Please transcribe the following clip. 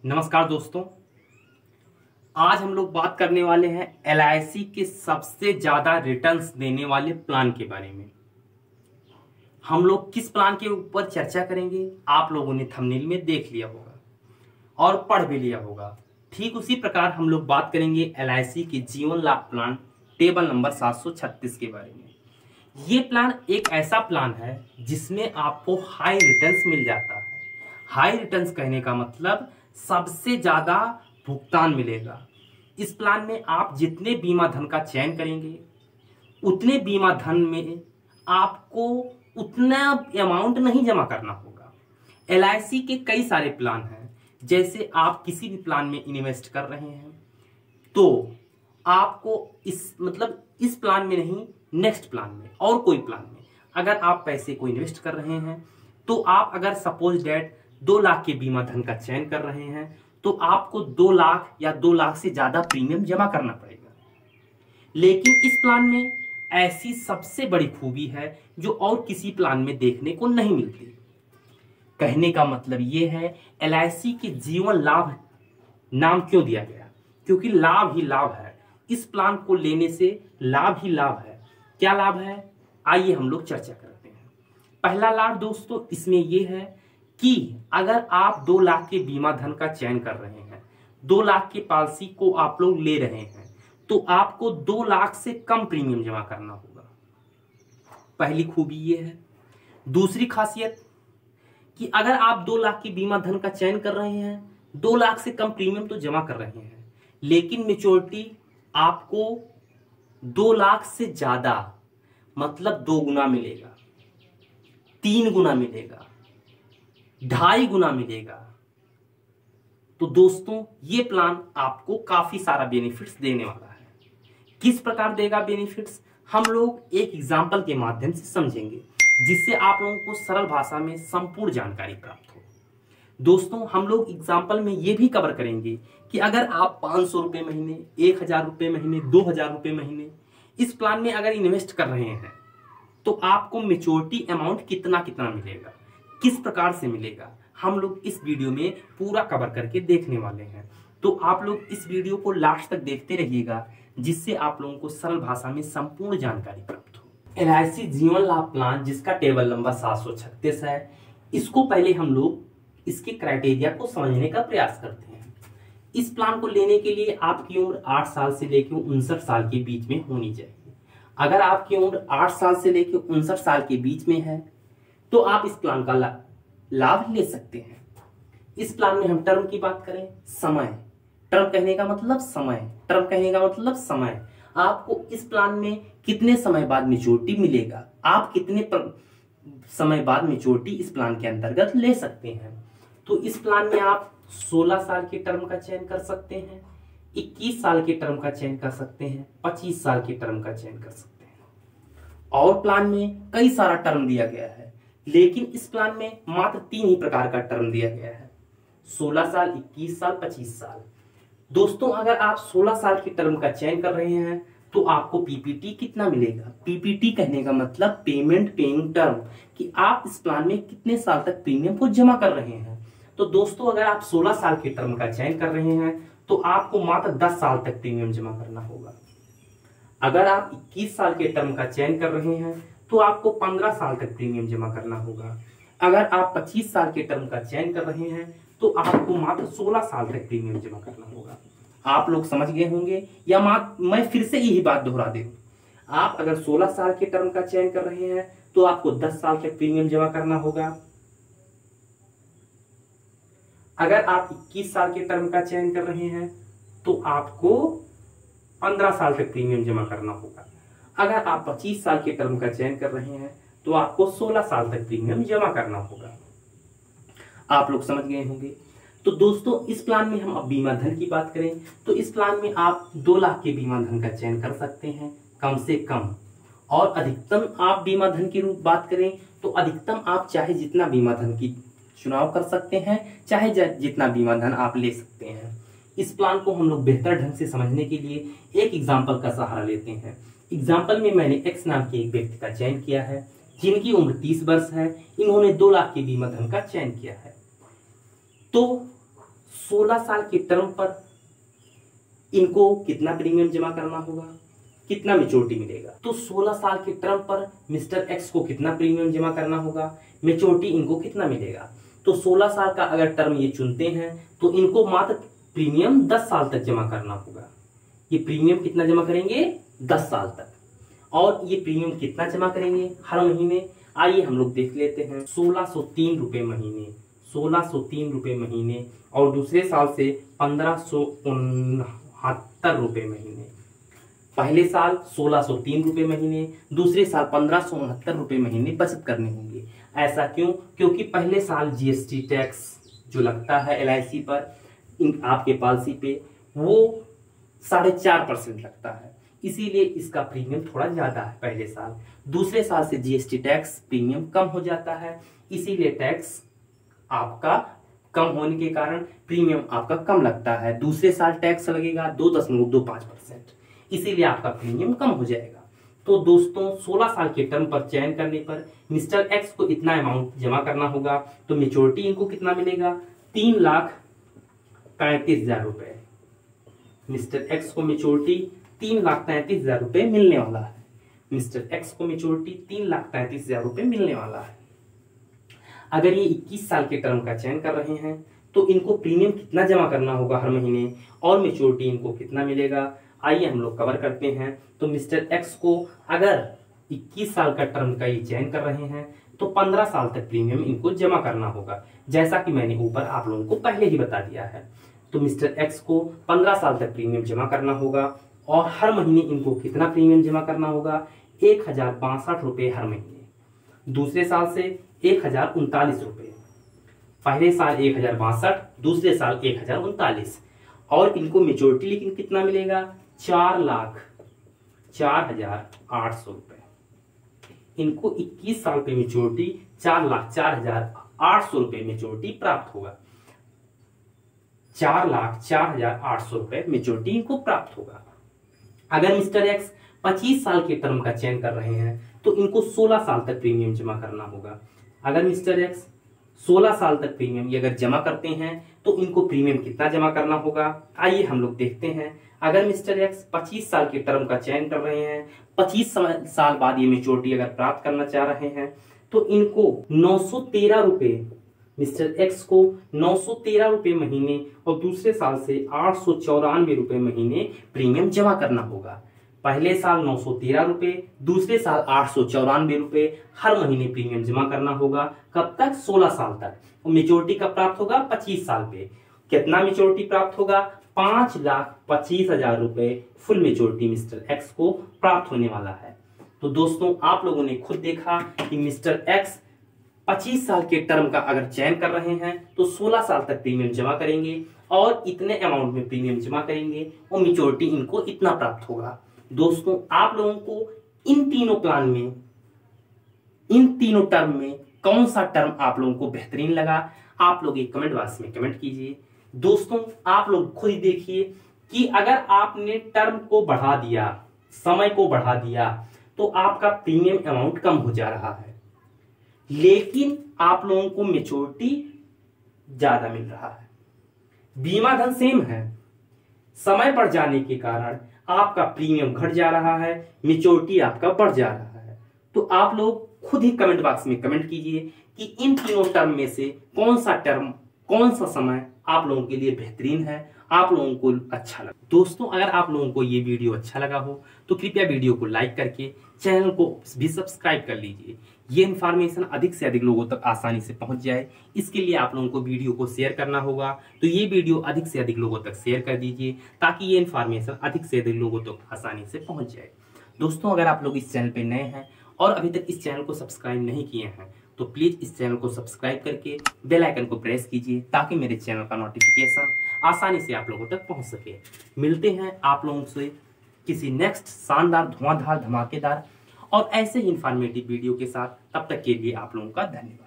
नमस्कार दोस्तों। आज हम लोग बात करने वाले हैं एलआईसी के सबसे ज्यादा रिटर्न्स देने वाले प्लान के बारे में। हम लोग किस प्लान के ऊपर चर्चा करेंगे आप लोगों ने थंबनेल में देख लिया होगा और पढ़ भी लिया होगा। ठीक उसी प्रकार हम लोग बात करेंगे एलआईसी के जीवन लाभ प्लान टेबल नंबर 736 के बारे में। ये प्लान एक ऐसा प्लान है जिसमें आपको हाई रिटर्न्स मिल जाता है। हाई रिटर्न्स कहने का मतलब सबसे ज्यादा भुगतान मिलेगा। इस प्लान में आप जितने बीमा धन का चयन करेंगे उतने बीमा धन में आपको उतना अमाउंट नहीं जमा करना होगा। एलआईसी के कई सारे प्लान हैं, जैसे आप किसी भी प्लान में इन्वेस्ट कर रहे हैं तो आपको इस प्लान में नहीं, नेक्स्ट प्लान में और कोई प्लान में अगर आप पैसे को इन्वेस्ट कर रहे हैं तो आप अगर सपोज डेट 2 लाख के बीमा धन का चयन कर रहे हैं तो आपको 2 लाख या 2 लाख से ज्यादा प्रीमियम जमा करना पड़ेगा। लेकिन इस प्लान में ऐसी सबसे बड़ी खूबी है जो और किसी प्लान में देखने को नहीं मिलती। कहने का मतलब ये है एलआईसी के जीवन लाभ नाम क्यों दिया गया, क्योंकि लाभ ही लाभ है। इस प्लान को लेने से लाभ ही लाभ है। क्या लाभ है, आइए हम लोग चर्चा करते हैं। पहला लाभ दोस्तों इसमें यह है कि अगर आप 2 लाख के बीमा धन का चयन कर रहे हैं, 2 लाख की पॉलिसी को आप लोग ले रहे हैं तो आपको 2 लाख से कम प्रीमियम जमा करना होगा। पहली खूबी ये है। दूसरी खासियत कि अगर आप 2 लाख की बीमा धन का चयन कर रहे हैं, 2 लाख से कम प्रीमियम तो जमा कर रहे हैं, लेकिन मैच्योरिटी आपको 2 लाख से ज्यादा मतलब 2 गुना मिलेगा, 3 गुना मिलेगा, 2.5 गुना मिलेगा। तो दोस्तों ये प्लान आपको काफी सारा बेनिफिट्स देने वाला है। किस प्रकार देगा बेनिफिट्स, हम लोग एक एग्जांपल के माध्यम से समझेंगे जिससे आप लोगों को सरल भाषा में संपूर्ण जानकारी प्राप्त हो। दोस्तों हम लोग एग्जांपल में ये भी कवर करेंगे कि अगर आप 500 रुपए महीने, 1000 रुपए महीने, 2000 रुपए महीने इस प्लान में अगर इन्वेस्ट कर रहे हैं तो आपको मैच्योरिटी अमाउंट कितना कितना मिलेगा, किस प्रकार से मिलेगा, हम लोग इस वीडियो में पूरा कवर करके देखने वाले हैं। तो आप लोग इस वीडियो को लास्ट तक देखते रहिएगा जिससे आप लोगों को सरल भाषा में संपूर्ण जानकारी प्राप्त हो। एलआईसी जीवन लाभ प्लान जिसका टेबल नंबर 736 है, इसको पहले हम लोग इसके क्राइटेरिया को समझने का प्रयास करते हैं। इस प्लान को लेने के लिए आपकी उम्र 8 साल से लेकर 59 साल के बीच में होनी चाहिए। अगर आपकी उम्र 8 साल से लेकर 59 साल के बीच में है तो आप इस प्लान का लाभ ले सकते हैं। इस प्लान में हम टर्म की बात करें, समय, टर्म कहने का मतलब समय, टर्म कहने का मतलब समय, आपको इस प्लान में कितने समय बाद मैच्योरिटी मिलेगा, आप कितने समय बाद मैच्योरिटी इस प्लान के अंतर्गत ले सकते हैं। तो इस प्लान में आप 16 साल के टर्म का चयन कर सकते हैं, 21 साल के टर्म का चयन कर सकते हैं, 25 साल के टर्म का चयन कर सकते हैं। और प्लान में कई सारा टर्म दिया गया है, लेकिन इस प्लान में मात्र 3 ही प्रकार का टर्म दिया गया है, 16 साल, 21 साल, 25 साल। दोस्तों अगर आप 16 साल के टर्म का चयन कर रहे हैं तो आपको पीपीटी कितना मिलेगा। पीपीटी कहने का मतलब पेमेंट पेइंग टर्म, कि आप इस प्लान में कितने साल तक प्रीमियम को जमा कर रहे हैं। तो दोस्तों अगर आप 16 साल के टर्म का चयन कर रहे हैं तो आपको मात्र 10 साल तक प्रीमियम जमा करना होगा। अगर आप 21 साल के टर्म का चयन कर रहे हैं तो आपको 15 साल तक प्रीमियम जमा करना होगा। अगर आप 25 साल के टर्म का चयन कर रहे हैं तो आपको मात्र 16 साल तक प्रीमियम जमा करना होगा। आप लोग समझ गए होंगे या मैं फिर से यही बात दोहरा दूं। आप अगर 16 साल के टर्म का चयन कर रहे हैं तो आपको 10 साल तक प्रीमियम जमा करना होगा। अगर आप 21 साल के टर्म का चयन कर रहे हैं तो आपको 15 साल तक प्रीमियम जमा करना होगा। अगर आप 25 साल के टर्म का चयन कर रहे हैं तो आपको 16 साल तक प्रीमियम जमा करना होगा। आप लोग समझ गए होंगे। तो दोस्तों इस प्लान में हम अब बीमा धन की बात करें तो इस प्लान में आप 2 लाख के बीमा धन का चयन कर सकते हैं कम से कम, और अधिकतम आप बीमा धन की रूप बात करें तो अधिकतम आप चाहे जितना बीमा धन की चुनाव कर सकते हैं, चाहे जितना बीमा धन आप ले सकते हैं। इस प्लान को हम लोग बेहतर ढंग से समझने के लिए एक एग्जाम्पल का सहारा लेते हैं। एग्जाम्पल में मैंने एक्स नाम के एक व्यक्ति का चयन किया है जिनकी उम्र 30 वर्ष है। इन्होंने 2 लाख के बीमा धन का चयन किया है। तो 16 साल के टर्म पर इनको कितना प्रीमियम जमा करना होगा, कितना मेच्योरिटी मिलेगा। तो 16 साल के टर्म पर मिस्टर एक्स को कितना प्रीमियम जमा करना होगा, मेच्योरिटी इनको कितना मिलेगा। तो 16 साल का अगर टर्म ये चुनते हैं तो इनको मात्र प्रीमियम 10 साल तक जमा करना होगा। ये प्रीमियम कितना जमा करेंगे, 10 साल तक। और ये प्रीमियम कितना जमा करेंगे हर महीने, आइए हम लोग देख लेते हैं। 1603 रुपए महीने, 1603 रुपए महीने, और दूसरे साल से 1569 रुपए महीने। पहले साल 1603 रुपए महीने, दूसरे साल 1569 रुपए महीने बचत करने होंगे। ऐसा क्यों, क्योंकि पहले साल जीएसटी टैक्स जो लगता है एलआईसी पर, आपके पॉलिसी पे, वो 4.5% लगता है, इसीलिए इसका प्रीमियम थोड़ा ज्यादा है पहले साल। दूसरे साल से जीएसटी टैक्स प्रीमियम कम हो जाता है, इसीलिए टैक्स आपका कम होने के कारण प्रीमियम आपका कम लगता है। दूसरे साल टैक्स लगेगा 2.25%, इसीलिए आपका प्रीमियम कम हो जाएगा। तो दोस्तों 16 साल के टर्म पर चयन करने पर मिस्टर एक्स को इतना अमाउंट जमा करना होगा। तो मेच्योरिटी इनको कितना मिलेगा, 3,35,000 रुपए। मिस्टर एक्स को मेच्योरिटी 3,35,000 रुपए मिलने वाला है। मिस्टर एक्स को मेच्योरिटी 3,35,000 रुपए मिलने वाला है। अगर ये 21 साल के टर्म का चयन कर रहे हैं तो इनको प्रीमियम कितना जमा करना होगा हर महीने, और मेच्योरिटी इनको कितना मिलेगा, आइए हम लोग कवर करते हैं। तो मिस्टर एक्स को अगर 21 साल का टर्म का ये चयन कर रहे हैं तो 15 साल तक प्रीमियम इनको जमा करना होगा, जैसा कि मैंने ऊपर आप लोगों को पहले ही बता दिया है। तो मिस्टर एक्स को 15 साल तक प्रीमियम जमा करना होगा, और हर महीने इनको कितना प्रीमियम जमा करना होगा, 1,062 रुपए हर महीने। दूसरे साल से 1,039 रुपए। पहले साल 1,062, दूसरे साल 1,039, और इनको मेच्योरिटी लेकिन कितना मिलेगा, 4,04,800 रुपए। इनको 21 साल पे मेच्योरिटी 4,04,800 रुपए मेच्योरिटी प्राप्त होगा। 4,04,800 रुपए मेच्योरिटी इनको प्राप्त होगा। अगर मिस्टर एक्स 25 साल के टर्म का चयन कर रहे हैं तो इनको 16 साल तक प्रीमियम जमा करना होगा। अगर मिस्टर एक्स 16 साल तक प्रीमियम ये अगर जमा करते हैं तो इनको प्रीमियम कितना जमा करना होगा, आइए हम लोग देखते हैं। अगर मिस्टर एक्स 25 साल के टर्म का चयन कर रहे हैं, 25 साल बाद ये मेच्योरिटी अगर प्राप्त करना चाह रहे हैं तो इनको 913 रुपए, मिस्टर एक्स को 913 रुपए महीने, और दूसरे साल से 894 रुपए महीने प्रीमियम जमा करना होगा। पहले साल 913 रुपए, दूसरे साल 894 रुपए हर महीने प्रीमियम जमा करना होगा। कब तक, 16 साल तक। और मेच्योरिटी कब प्राप्त होगा, 25 साल पे। कितना मेच्योरिटी प्राप्त होगा, 5,25,000 रुपए फुल मेच्योरिटी मिस्टर एक्स को प्राप्त होने वाला है। तो दोस्तों आप लोगों ने खुद देखा कि मिस्टर एक्स 25 साल के टर्म का अगर चयन कर रहे हैं तो 16 साल तक प्रीमियम जमा करेंगे, और इतने अमाउंट में प्रीमियम जमा करेंगे, और मेच्योरिटी इनको इतना प्राप्त होगा। दोस्तों आप लोगों को इन तीनों प्लान में, इन तीनों टर्म में कौन सा टर्म आप लोगों को बेहतरीन लगा, आप लोग एक कमेंट बॉक्स में कमेंट कीजिए। दोस्तों आप लोग खुद ही देखिए कि अगर आपने टर्म को बढ़ा दिया, समय को बढ़ा दिया, तो आपका प्रीमियम अमाउंट कम हो जा रहा है, लेकिन आप लोगों को मेच्योरिटी ज्यादा मिल रहा है। बीमा धन सेम है, समय बढ़ जाने के कारण आपका प्रीमियम घट जा रहा है, मेच्योरिटी आपका बढ़ जा रहा है। तो आप लोग खुद ही कमेंट बॉक्स में कमेंट कीजिए कि इन तीनों टर्म में से कौन सा टर्म, कौन सा समय आप लोगों के लिए बेहतरीन है, आप लोगों को अच्छा लगा। दोस्तों अगर आप लोगों को ये वीडियो अच्छा लगा हो तो कृपया वीडियो को लाइक करके चैनल को भी सब्सक्राइब कर लीजिए। ये इन्फॉर्मेशन अधिक से अधिक लोगों तक आसानी से पहुंच जाए, इसके लिए आप लोगों को वीडियो को शेयर करना होगा। तो ये वीडियो अधिक से अधिक लोगों तक शेयर कर दीजिए ताकि ये इन्फॉर्मेशन अधिक से अधिक लोगों तक आसानी से पहुंच जाए। दोस्तों अगर आप लोग इस चैनल पर नए हैं और अभी तक इस चैनल को सब्सक्राइब नहीं किए हैं तो प्लीज इस चैनल को सब्सक्राइब करके बेल आइकन को प्रेस कीजिए ताकि मेरे चैनल का नोटिफिकेशन आसानी से आप लोगों तक पहुंच सके। मिलते हैं आप लोगों से किसी नेक्स्ट शानदार, धुआंधार, धमाकेदार और ऐसे ही इंफॉर्मेटिव वीडियो के साथ। तब तक के लिए आप लोगों का धन्यवाद।